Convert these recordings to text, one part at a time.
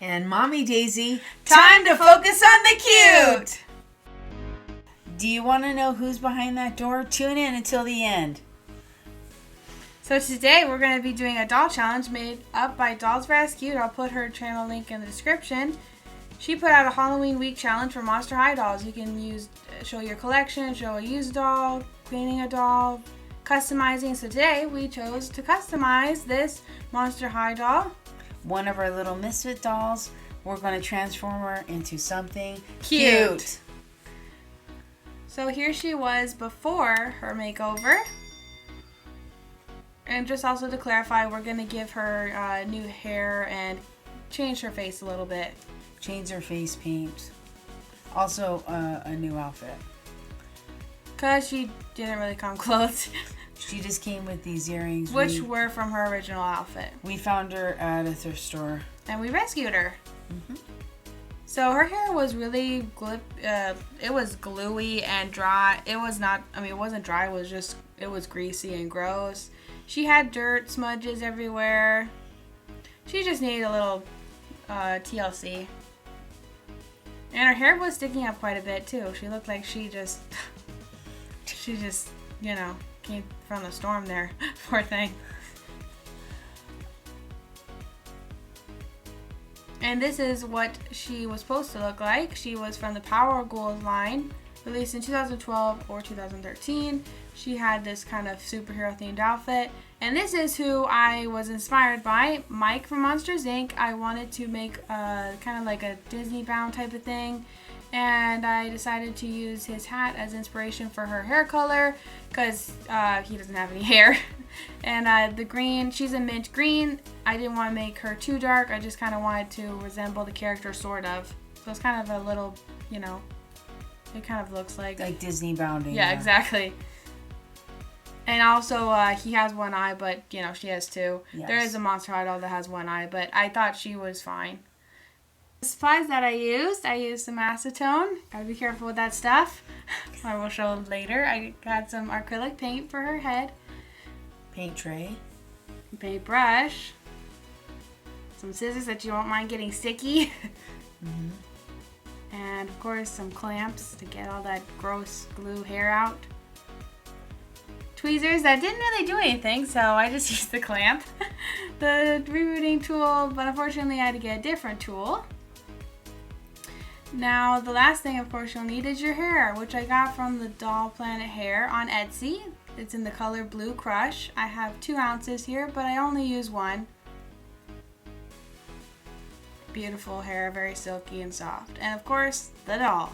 And Mommy Daisy, time to focus on the cute! Do you want to know who's behind that door? Tune in until the end. So today we're going to be doing a doll challenge made up by Dollsrescued. I'll put her channel link in the description. She put out a Halloween week challenge for Monster High dolls. You can show your collection, show a used doll, cleaning a doll, customizing. So today we chose to customize this Monster High doll. One of our little misfit dolls. We're going to transform her into something cute. So here she was before her makeover. And just also to clarify, we're going to give her new hair and change her face a little bit. Change her face paint. Also a new outfit. Because she didn't really come clothed. She just came with these earrings. Which were from her original outfit. We found her at a thrift store. And we rescued her. Mm-hmm. So her hair was really it was gluey and dry. It was not, it wasn't dry. It was greasy and gross. She had dirt smudges everywhere. She just needed a little TLC. And her hair was sticking up quite a bit too. She looked like she just, came from the storm there. Poor thing. And this is what she was supposed to look like. She was from the Power Ghouls line, released in 2012 or 2013. She had this kind of superhero themed outfit. And this is who I was inspired by, Mike from Monsters Inc. I wanted to make kind of like a Disney bound type of thing. And I decided to use his hat as inspiration for her hair color because he doesn't have any hair. And the green, she's a mint green. I didn't want to make her too dark. I just kind of wanted to resemble the character, sort of. So it's kind of a little, it kind of looks like Disney bounding. Yeah, exactly. And also, he has one eye, but, she has two. Yes. There is a Monster High doll that has one eye, but I thought she was fine. The supplies that I used some acetone. Gotta be careful with that stuff. I will show later. I got some acrylic paint for her head. Paint tray. Paintbrush. Some scissors that you won't mind getting sticky. Mm-hmm. And of course some clamps to get all that gross glue hair out. Tweezers that didn't really do anything, so I just used the clamp. The rerouting tool, but unfortunately I had to get a different tool. Now the last thing of course you'll need is your hair, which I got from the Doll Planet Hair on Etsy. It's in the color Blue Crush. I have 2 ounces here, but I only use 1. Beautiful hair, very silky and soft. And of course, the doll.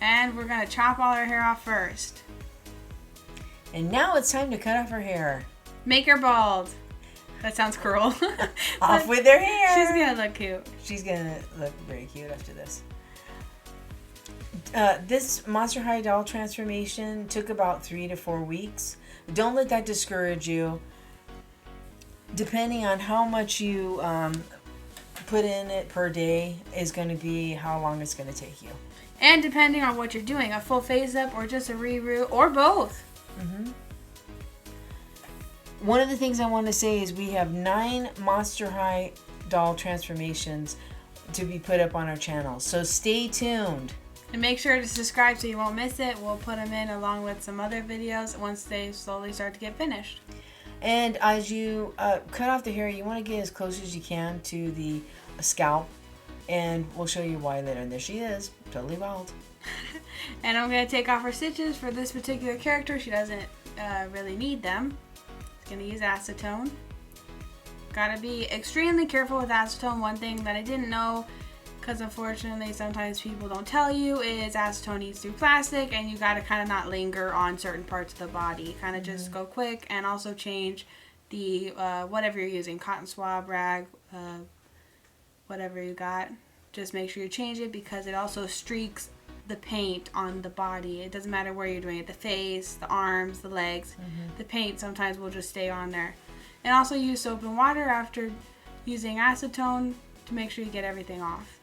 And we're going to chop all her hair off first. And now it's time to cut off her hair. Make her bald. That sounds cruel. Off with her hair. She's going to look cute. She's going to look very cute after this. This Monster High doll transformation took about 3 to 4 weeks. Don't let that discourage you. Depending on how much you put in it per day is going to be how long it's going to take you. And depending on what you're doing, a full face up or just a reroute or both. Mm-hmm. One of the things I want to say is we have 9 Monster High doll transformations to be put up on our channel. So stay tuned. And make sure to subscribe so you won't miss it. We'll put them in along with some other videos once they slowly start to get finished. And as you cut off the hair, you want to get as close as you can to the scalp. And we'll show you why later. And there she is, totally bald. And I'm going to take off her stitches for this particular character. She doesn't really need them. Going to use acetone. Gotta be extremely careful with acetone. One thing that I didn't know, because unfortunately sometimes people don't tell you, is acetone eats through plastic, and you gotta kind of not linger on certain parts of the body. Kind of just go quick, and also change the whatever you're using, cotton swab, rag, whatever you got. Just make sure you change it because it also streaks the paint on the body. It doesn't matter where you're doing it, the face, the arms, the legs. The paint sometimes will just stay on there. And also use soap and water after using acetone to make sure you get everything off.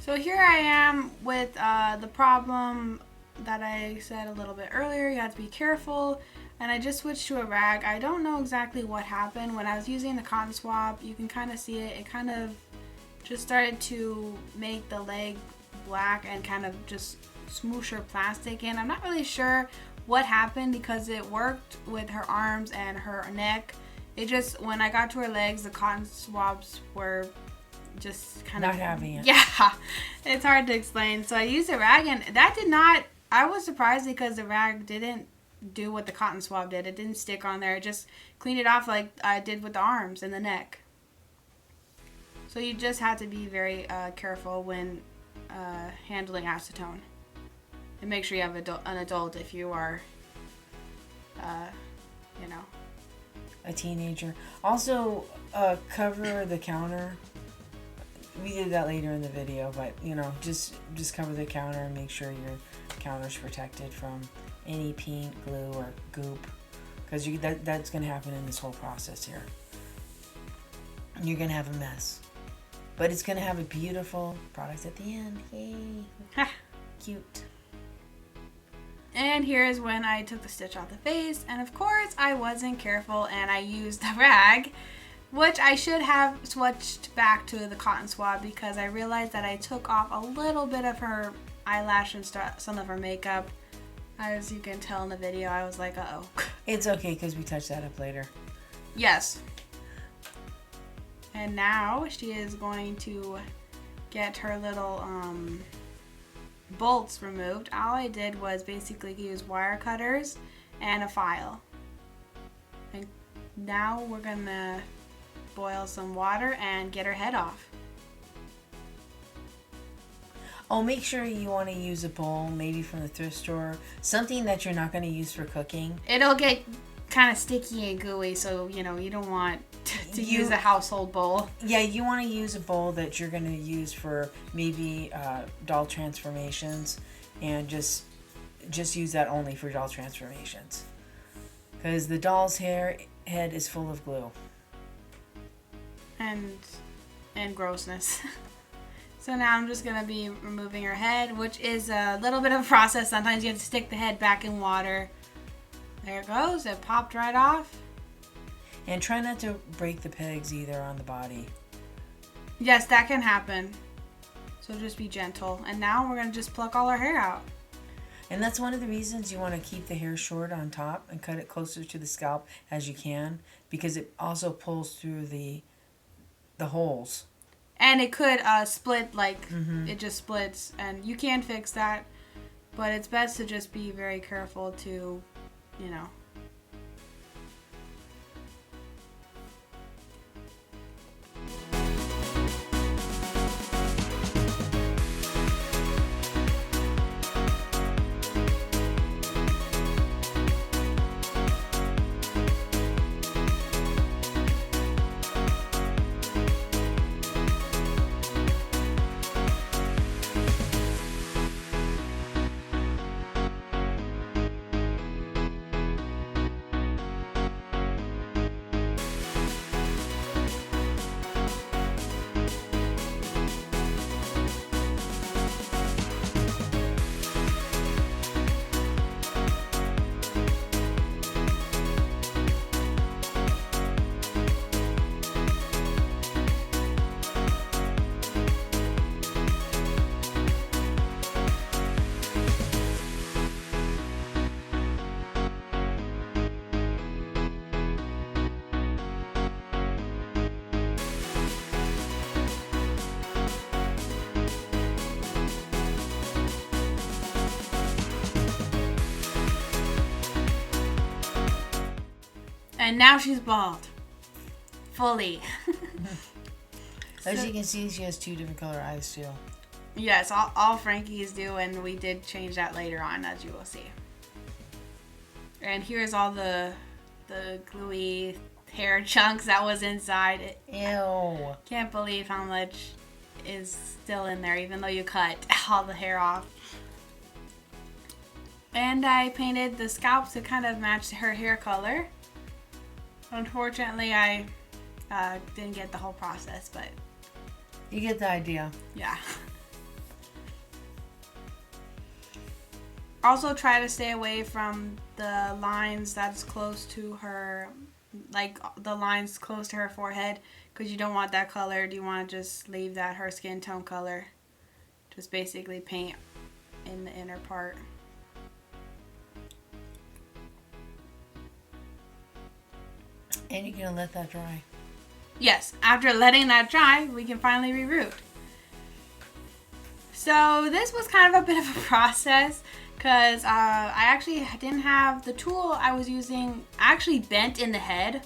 So here I am with the problem that I said a little bit earlier. You have to be careful. And I just switched to a rag. I don't know exactly what happened. When I was using the cotton swab, you can kind of see it. It kind of just started to make the leg black and kind of just smoosh her plastic in. I'm not really sure what happened because it worked with her arms and her neck. It just, when I got to her legs, the cotton swabs were just kind of... Not having it. Yeah, it's hard to explain. So I used a rag and that did not... I was surprised because the rag didn't do what the cotton swab did. It didn't stick on there. It just cleaned it off like I did with the arms and the neck. So you just have to be very careful when handling acetone. And make sure you have an adult if you are, A teenager. Also, cover the counter. We did that later in the video, but just cover the counter and make sure your counter's protected from any paint, glue, or goop, because that's going to happen in this whole process here. You're going to have a mess, but it's going to have a beautiful product at the end. Yay! Cute. And here's when I took the stitch off the face, and of course I wasn't careful and I used the rag, which I should have switched back to the cotton swab because I realized that I took off a little bit of her eyelash and some of her makeup. As you can tell in the video, I was like, uh-oh. It's okay because we touch that up later. Yes. And now she is going to get her little bolts removed. All I did was basically use wire cutters and a file. And now we're gonna boil some water and get her head off. Oh, make sure you want to use a bowl, maybe from the thrift store. Something that you're not going to use for cooking. It'll get kind of sticky and gooey, so, you don't want to use a household bowl. Yeah, you want to use a bowl that you're going to use for maybe doll transformations. And just use that only for doll transformations. Because the doll's head is full of glue. And grossness. So now I'm just going to be removing her head, which is a little bit of a process. Sometimes you have to stick the head back in water. There it goes. It popped right off. And try not to break the pegs either on the body. Yes, that can happen. So just be gentle. And now we're going to just pluck all her hair out. And that's one of the reasons you want to keep the hair short on top and cut it closer to the scalp as you can. Because it also pulls through the holes. And it could split, it just splits. And you can fix that. But it's best to just be very careful to, And now she's bald. Fully. As you can see, she has 2 different color eyes too. Yes, all Frankie's do, and we did change that later on, as you will see. And here's all the gluey hair chunks that was inside. Ew. Can't believe how much is still in there, even though you cut all the hair off. And I painted the scalp to kind of match her hair color. Unfortunately, I didn't get the whole process, but You get the idea. yeah. Also try to stay away from the lines that's close to her, like the lines close to her forehead, because you don't want that colored. You want to just leave that her skin tone color. Just basically paint in the inner part. And you're going to let that dry. Yes, after letting that dry, we can finally reroot. So this was kind of a bit of a process because I actually didn't have the tool I was using actually bent in the head.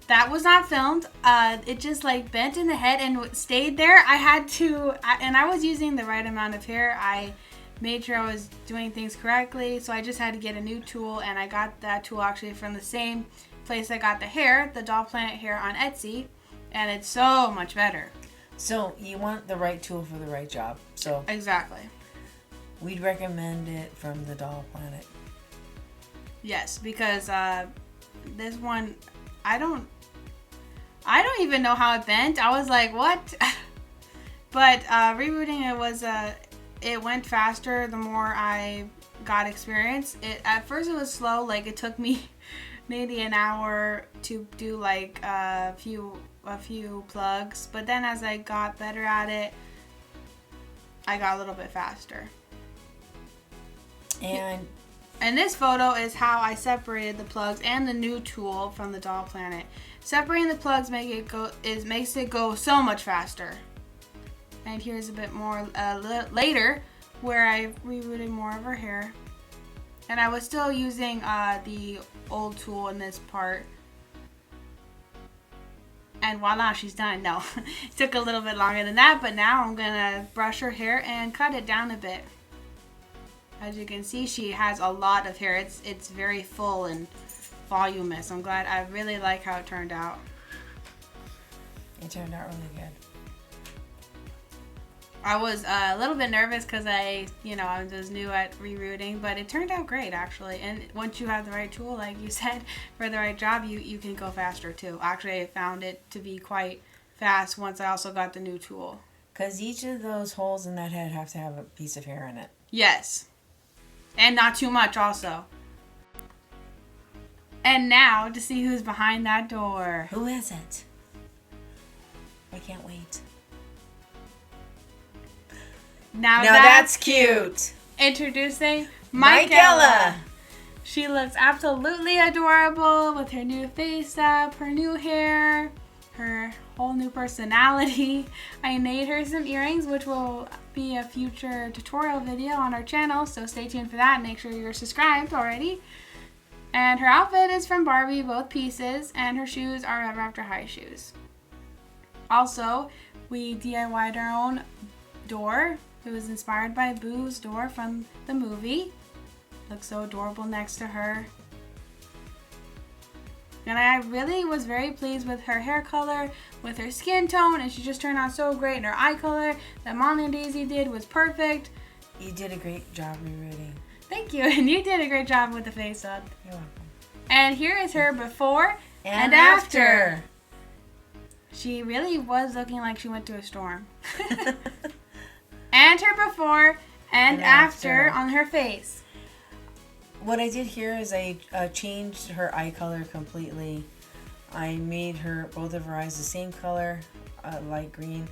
That was not filmed. It just like bent in the head and stayed there. I had to, and I was using the right amount of hair. I made sure I was doing things correctly, so I just had to get a new tool, and I got that tool actually from the same place I got the hair, the Doll Planet hair on Etsy, and it's so much better. So you want the right tool for the right job. So exactly. We'd recommend it from the Doll Planet. Yes, because this one, I don't even know how it bent. I was like, what? But rebooting it went faster the more I got experience. At first it was slow, like it took me maybe an hour to do like a few plugs, but then as I got better at it, I got a little bit faster. And this photo is how I separated the plugs and the new tool from the Doll Planet. Separating the plugs makes it go so much faster. And here's a bit more later where I rerouted more of her hair. And I was still using the old tool in this part. And voila, she's done. No, it took a little bit longer than that, but now I'm gonna brush her hair and cut it down a bit. As you can see, she has a lot of hair. It's very full and voluminous. I'm glad. I really like how it turned out. It turned out really good. I was a little bit nervous because I was new at rerouting, but it turned out great actually. And once you have the right tool, like you said, for the right job, you can go faster too. Actually, I found it to be quite fast once I also got the new tool. Because each of those holes in that head have to have a piece of hair in it. Yes. And not too much also. And now to see who's behind that door. Who is it? I can't wait. Now that's cute. Introducing Michaela. She looks absolutely adorable with her new face up, her new hair, her whole new personality. I made her some earrings, which will be a future tutorial video on our channel, so stay tuned for that. Make sure you're subscribed already. And her outfit is from Barbie, both pieces, and her shoes are Ever After High shoes. Also, we DIY'd our own door. It was inspired by Boo's door from the movie. Looks so adorable next to her. And I really was very pleased with her hair color, with her skin tone, and she just turned out so great. And her eye color that Marna and Daisy did was perfect. You did a great job rerouting. Thank you, and you did a great job with the face up. You're welcome. And here is her before and after. She really was looking like she went through a storm. And her before and after on her face. What I did here is I changed her eye color completely. I made both of her eyes the same color, light green.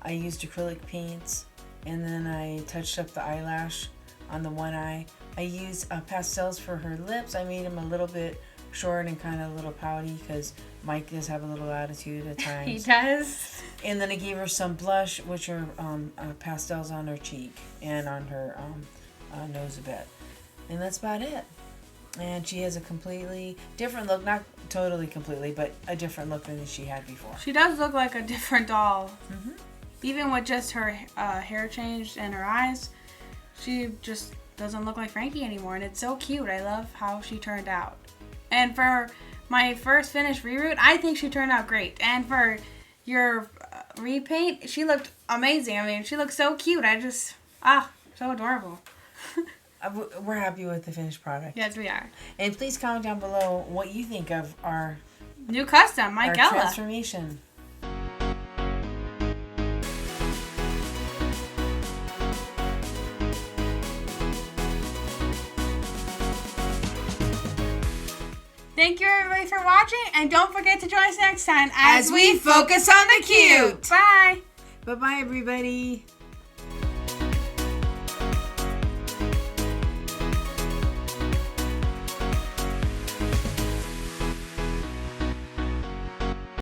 I used acrylic paints, and then I touched up the eyelash on the one eye. I used pastels for her lips. I made them a little bit short and kind of a little pouty because Mike does have a little attitude at times. He does. And then I gave her some blush, which are pastels on her cheek and on her nose a bit. And that's about it. And she has a completely different look. Not totally completely, but a different look than she had before. She does look like a different doll. Mm-hmm. Even with just her hair changed and her eyes, she just doesn't look like Frankie anymore. And it's so cute. I love how she turned out. And for my first finished reroute, I think she turned out great. And for your repaint, she looked amazing. I mean, she looked so cute. So adorable. We're happy with the finished product. Yes, we are. And please comment down below what you think of our new custom, Michaela. Our transformation. Thank you, everybody, for watching. And don't forget to join us next time as we focus on the cute. Bye. Bye-bye, everybody.